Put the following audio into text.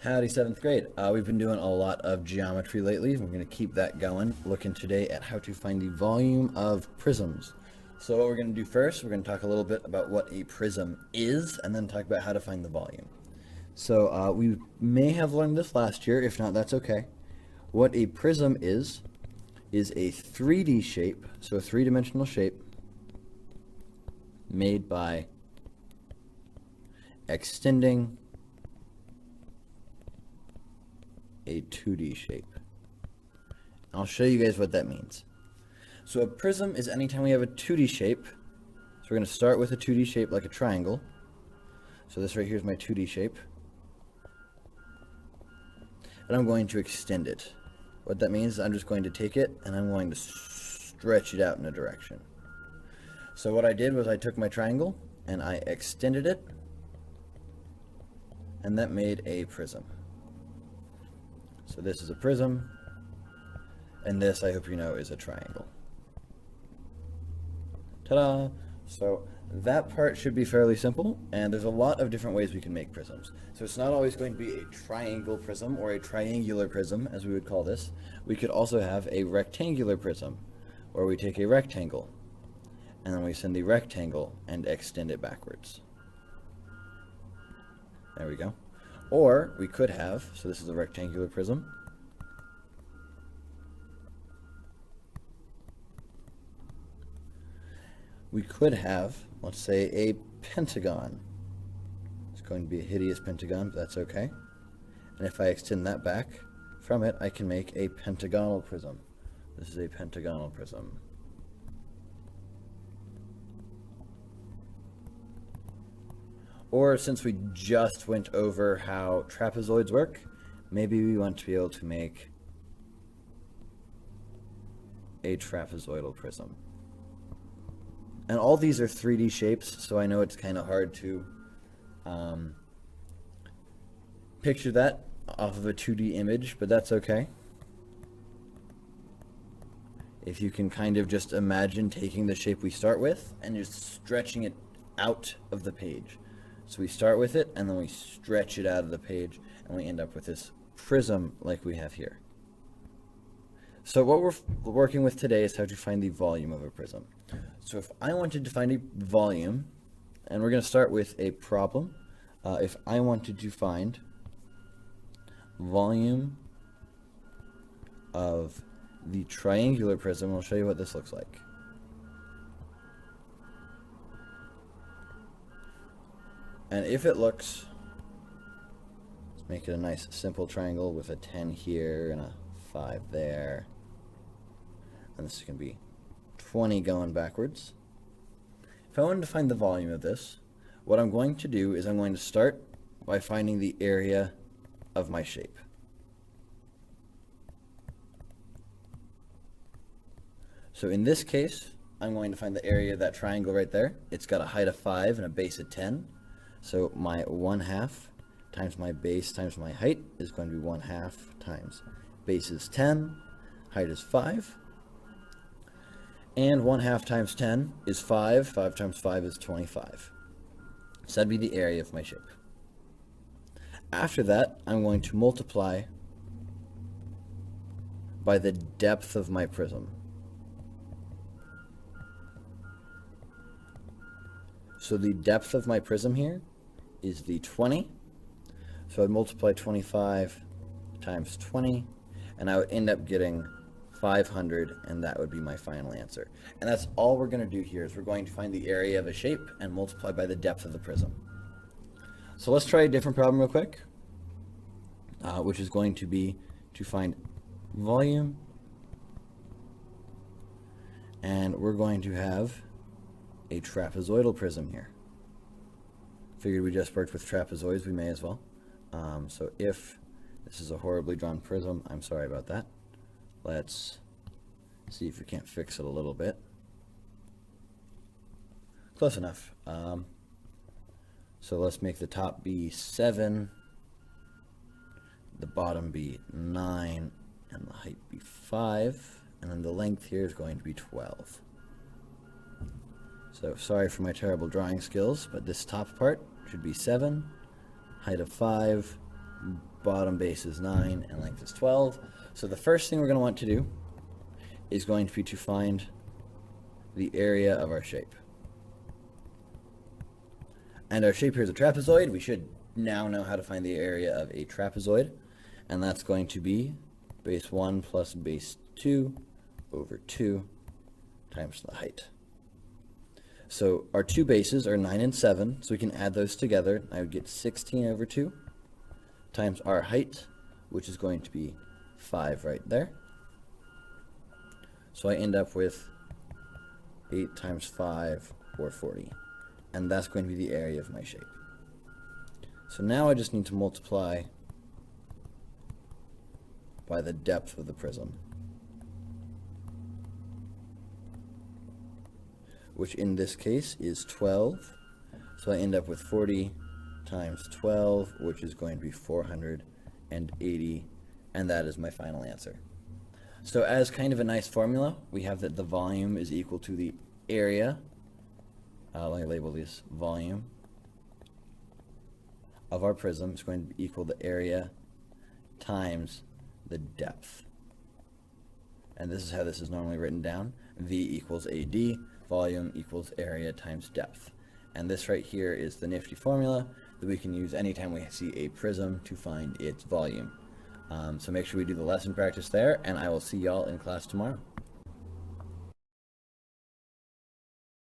Howdy, 7th grade. We've been doing a lot of geometry lately. We're going to keep that going, looking today at how to find the volume of prisms. So what we're going to do first, we're going to talk a little bit about what a prism is, and then talk about how to find the volume. So we may have learned this last year. If not, that's okay. What a prism is a 3D shape, so a three-dimensional shape made by extending a 2D shape. I'll show you guys what that means. So a prism is anytime we have a 2D shape. So we're going to start with a 2D shape like a triangle. So this right here is my 2D shape. And I'm going to extend it. What that means is I'm just going to take it and I'm going to stretch it out in a direction. So what I did was I took my triangle and I extended it, and that made a prism. So this is a prism, and this, I hope you know, is a triangle. Ta-da! So that part should be fairly simple, and there's a lot of different ways we can make prisms. So it's not always going to be a triangle prism or a triangular prism, as we would call this. We could also have a rectangular prism, where we take a rectangle, and then we send the rectangle and extend it backwards. There we go. Or we could have, so this is a rectangular prism. We could have, let's say, a pentagon. It's going to be a hideous pentagon, but that's okay. And if I extend that back from it, I can make a pentagonal prism. This is a pentagonal prism. Or since we just went over how trapezoids work, maybe we want to be able to make a trapezoidal prism. And all these are 3D shapes, so I know it's kind of hard to picture that off of a 2D image, but that's okay. If you can kind of just imagine taking the shape we start with and just stretching it out of the page. So we start with it, and then we stretch it out of the page, and we end up with this prism like we have here. So what we're working with today is how to find the volume of a prism. So if I wanted to find a volume, and we're going to start with a problem. If I wanted to find volume of the triangular prism, I'll show you what this looks like. And if it looks, let's make it a nice simple triangle with a 10 here and a 5 there. And this is going to be 20 going backwards. If I wanted to find the volume of this, what I'm going to do is I'm going to start by finding the area of my shape. So in this case, I'm going to find the area of that triangle right there. It's got a height of 5 and a base of 10. So my 1/2 times my base times my height is going to be 1/2 times base is 10, height is 5, and 1/2 times 10 is 5. 5 times 5 is 25. So that'd be the area of my shape. After that, I'm going to multiply by the depth of my prism. So the depth of my prism here is the 20. So I'd multiply 25 times 20, and I would end up getting 500, and that would be my final answer. And that's all we're going to do here, is we're going to find the area of a shape and multiply by the depth of the prism. So let's try a different problem real quick, which is going to be to find volume, and we're going to have a trapezoidal prism here. Figured we just worked with trapezoids, we may as well. So if this is a horribly drawn prism, I'm sorry about that. Let's see if we can't fix it a little bit. Close enough. So let's make the top be 7, the bottom be 9, and the height be 5, and then the length here is going to be 12. So sorry for my terrible drawing skills, but this top part should be 7, height of 5, bottom base is 9, and length is 12. So the first thing we're going to want to do is going to be to find the area of our shape. And our shape here is a trapezoid. We should now know how to find the area of a trapezoid, and that's going to be base 1 plus base 2 over 2 times the height. So our two bases are 9 and 7, so we can add those together. I would get 16 over 2 times our height, which is going to be 5 right there. So I end up with 8 times 5, or 40. And that's going to be the area of my shape. So now I just need to multiply by the depth of the prism, which in this case is 12. So I end up with 40 times 12, which is going to be 480, and that is my final answer. So as kind of a nice formula, we have that the volume is equal to the area, let me label this volume, of our prism is going to equal the area times the depth. And this is how this is normally written down. V equals AD, volume equals area times depth. And this right here is the nifty formula that we can use anytime we see a prism to find its volume. So make sure we do the lesson practice there, and I will see y'all in class tomorrow.